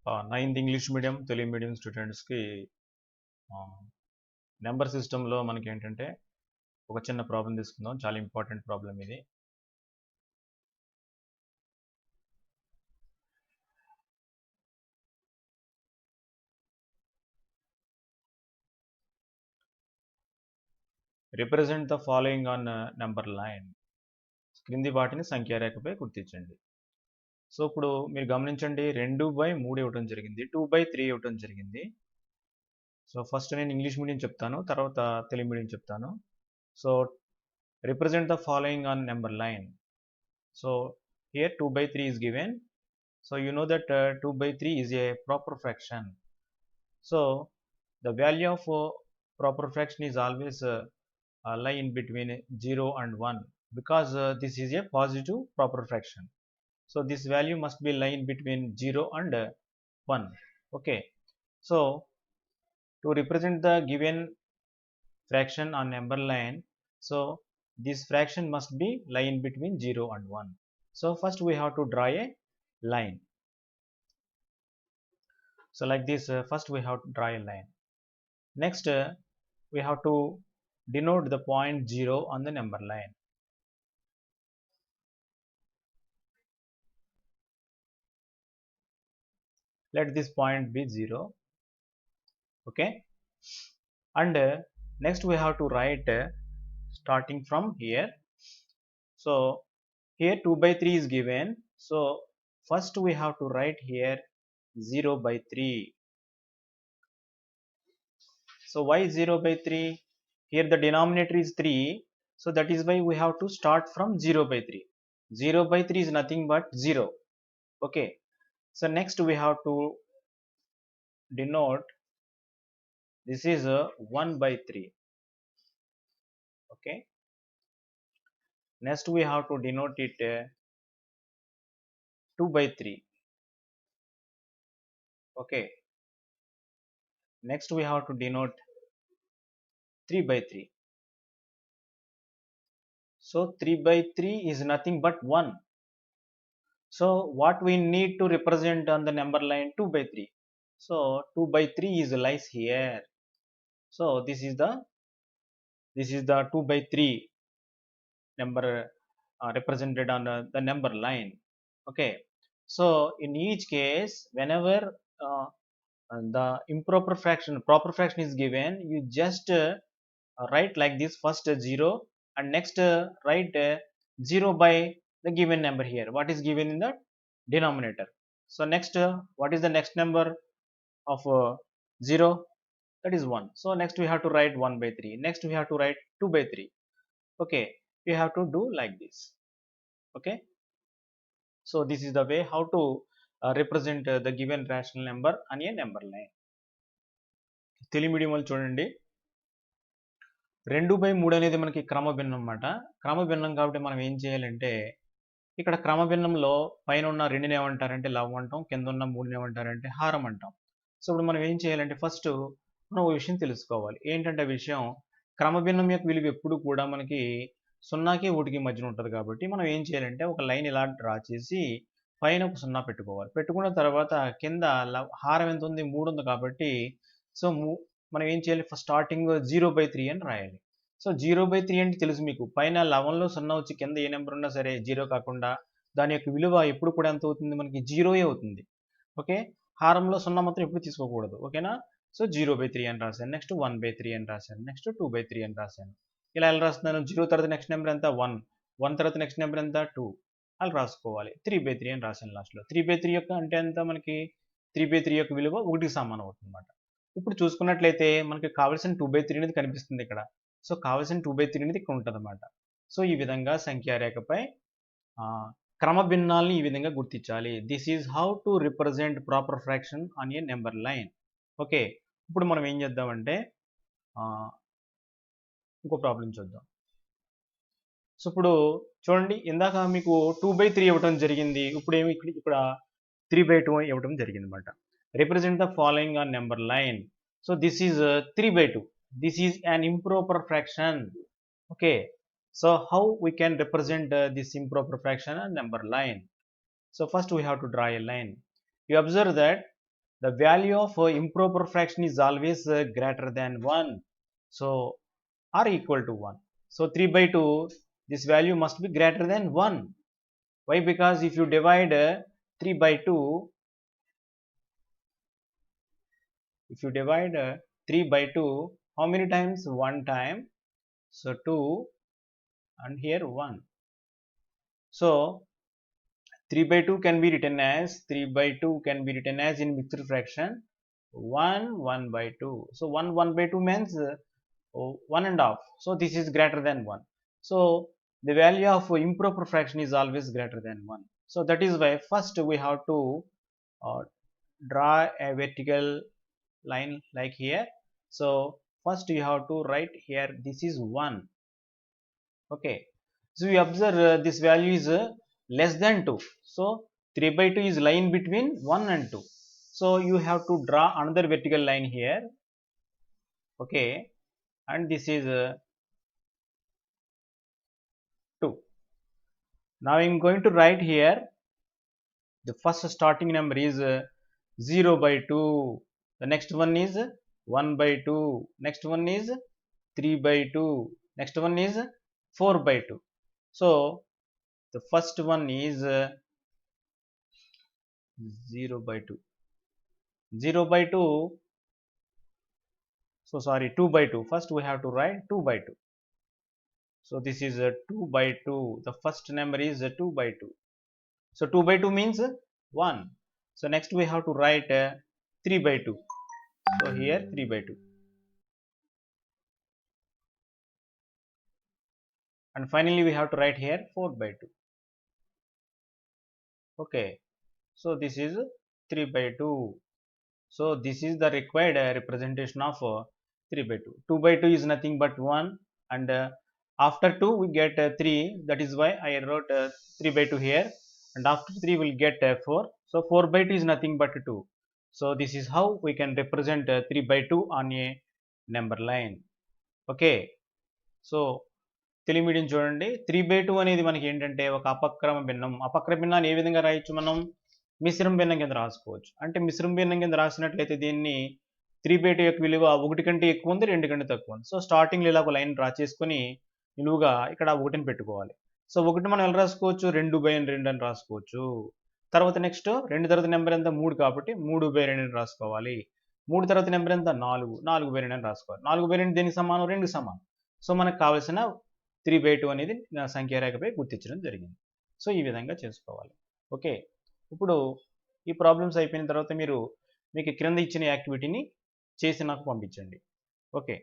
Ninth English medium Telugu medium స్టూడెంట్స్కి number సిస్టంలో మనకి ఏంటంటే ఒక చిన్న ప్రాబ్లం తీసుకుందాం. చాలా ఇంపార్టెంట్ ప్రాబ్లం ఇది. Represent the following on number line. క్రింది వాటిని సంఖ్యారేఖపై గుర్తించండి. సో ఇప్పుడు మీరు గమనించండి, 2/3 ఇవ్వడం జరిగింది, 2/3 ఇవ్వడం జరిగింది. సో ఫస్ట్ నేను ఇంగ్లీష్ మీడియం చెప్తాను, తర్వాత తెలుగు మీడియం చెప్తాను. So represent the following on number line. So here 2/3 is given. So you know that 2/3 is a proper fraction. So the value of proper fraction is always lie in between 0 and 1, because this is a positive proper fraction. So this value must be lie in between 0 and 1. Okay, so to represent the given fraction on number line, so this fraction must be lie in between 0 and 1. So first we have to draw a line. So like this, first we have to draw a line. Next we have to denote the point 0 on the number line. Let this point be 0. Okay, and next we have to write starting from here. So here 2/3 is given, so first we have to write here 0/3. So why 0/3? Here the denominator is 3, so that is why we have to start from 0/3. 0/3 is nothing but 0. Okay, so next we have to denote, this is a 1/3. Okay, next we have to denote it 2/3. Okay, next we have to denote 3/3. So 3/3 is nothing but 1. So what we need to represent on the number line 2/3. So 2/3 is lies here. So this is the 2/3 number represented on the number line. Okay, so in each case, whenever the improper fraction proper fraction is given, you just write like this, first 0 and next write 0 by the given number here, what is given in the denominator. So next what is the next number of 0? That is 1. So next we have to write 1/3. Next we have to write 2/3. Okay, you have to do like this. Okay, so this is the way how to represent the given rational number on a number line. Telugu medium వాళ్ళు చూడండి, 2/3 అనేది మనకి క్రమభిన్నం అన్నమాట. క్రమభిన్నం కాబట్టి మనం ఏం చేయాలంటే, ఇక్కడ క్రమభిన్నంలో పైన ఉన్న 2ని ఏమంటారంటే లవం అంటాం, కింద ఉన్న 3ని ఏమంటారంటే హారం అంటాం. సో ఇప్పుడు మనం ఏం చేయాలంటే, ఫస్ట్ మనం ఒక విషయం తెలుసుకోవాలి. ఏంటంటే ఆ విషయం, క్రమభిన్నం యొక్క విలువ ఎప్పుడు కూడా మనకి 0కి 1కి మధ్యన ఉంటుంది. కాబట్టి మనం ఏం చేయాలంటే, ఒక లైన్ ఇలా డ్రా చేసి పైన ఒక 0 పెట్టుకోవాలి. పెట్టుకున్న తర్వాత కింద హారం ఎంత ఉంది? 3 ఉంది. కాబట్టి సో మనం ఏం చేయాలి, ఫస్ట్ స్టార్టింగ్ 0/3 అని రాయాలి. సో 0/3 అంటే తెలుసు మీకు, పైన 11లో 0 వచ్చి కింద ఏ నెంబర్ ఉన్నా సరే 0 కాకుండా దాని యొక్క విలువ ఎప్పుడు కూడా ఎంత అవుతుంది? మనకి 0 అవుతుంది. ఓకే, హారంలో 0 మాత్రం ఎప్పుడు తీసుకోకూడదు. ఓకేనా? సో 0/3 అని రాశాను, నెక్స్ట్ 1/3 అని రాశాను, నెక్స్ట్ 2/3 అని రాశాను. ఇలా ఎలా రాస్తున్నాను? 0 తర్వాత నెక్స్ట్ నెంబర్ ఎంత? 1. 1 తర్వాత నెక్స్ట్ నెంబర్ ఎంత? 2. అలా రాసుకోవాలి. 3/3 అని రాశాను లాస్ట్లో. 3/3 యొక్క అంటే ఎంత? మనకి 3/3 యొక్క విలువ 1కి సమానం అవుతుంది అన్నమాట. ఇప్పుడు చూసుకున్నట్లయితే మనకి కావాల్సిన 2/3 అనేది కనిపిస్తుంది ఇక్కడ. సో కావాల్సిన 2/3 అనేది ఇక్కడ ఉంటుంది అన్నమాట. సో ఈ విధంగా సంఖ్యారేఖపై క్రమభిన్నాల్ని ఈ విధంగా గుర్తించాలి. This is how to represent proper fraction on a number line. Okay, ఇప్పుడు మనం ఏం చేద్దామంటే ఇంకో ప్రాబ్లం చూద్దాం. సో ఇప్పుడు చూడండి, ఇందాక మీకు 2/3 ఇవ్వడం జరిగింది, ఇప్పుడు ఏమి ఇక్కడ 3/2 ఇవ్వడం జరిగింది అనమాట. Represent the following on number line. So this is 3/2. This is an improper fraction. Okay, so how we can represent this improper fraction on number line? So first we have to draw a line. You observe that the value of improper fraction is always greater than 1, so or equal to 1. So 3 by 2, this value must be greater than 1. Why? Because if you divide 3 by 2, if you divide 3 by 2, how many times? 1 time. So 2 and here 1. So 3 by 2 can be written as 3 by 2 can be written as in mixed fraction 1 by 2. So 1 by 2 means 1 and half. So this is greater than 1. So the value of improper fraction is always greater than 1. So that is why first we have to draw a vertical line like here. So first you have to write here this is 1. Okay, so we observe this value is less than 2. So 3 by 2 is lying between 1 and 2. So you have to draw another vertical line here. Okay, and this is 2. Now I am going to write here the first starting number is 0 by 2. The next one is 1 by 2. Next one is 3 by 2. Next one is 4 by 2. So the first one is 0 by 2. 0 by 2. So sorry, 2 by 2. First we have to write 2 by 2. So this is 2 by 2. The first number is 2 by 2. So 2 by 2 means 1. So next we have to write 3 by 2. So here 3 by 2. And finally we have to write here 4 by 2. Okay, so this is 3 by 2. So this is the required representation of 3 by 2. 2 by 2 is nothing but 1, and after 2 we get 3. That is why I wrote 3 by 2 here, and after 3 we'll get 4. So 4 by 2 is nothing but 2. So this is how we can represent 3 by 2 on a number line. Okay, so Telugu medium చూడండి. 3 by 2 అనేది మనకి ఏంటంటే ఒక అపక్రమ భిన్నం. అపక్రమ భిన్నాన్ని ఏ విధంగా రాయొచ్చు? మనం మిశ్రమ భిన్నం కింద రాసుకోవచ్చు. అంటే మిశ్రమ భిన్నం కింద రాసినట్లయితే దీన్ని 3 by 2 యొక్క విలువ 1 కంటే ఎక్కువ ఉంది, 2 కంటే తక్కువ ఉంది. సో స్టార్టింగ్లో ఇలా ఒక లైన్ డ్రా చేసుకొని నిలువుగా ఇక్కడ 1ని పెట్టుకోవాలి. సో 1 మనం ఎలా రాసుకోవచ్చు? 2 by 2 అని రాసుకోవచ్చు. తర్వాత నెక్స్ట్ 2 తర్వాత నెంబర్ ఎంత? 3 కాబట్టి 3 by 2 అని రాసుకోవాలి. 3 తర్వాత నెంబర్ ఎంత? 4 by 2 అని రాసుకోవాలి. 4 by 2 దేనికి సమానం? 2కి సమానం. సో మనకు కావాల్సిన 3 by 2 అనేది సంఖ్యారేఖపై గుర్తించడం జరిగింది. సో ఈ విధంగా చేసుకోవాలి. ఓకే, ఇప్పుడు ఈ ప్రాబ్లమ్స్ అయిపోయిన తర్వాత మీకు క్రింద ఇచ్చిన యాక్టివిటీని చేసి నాకు పంపించండి. ఓకే.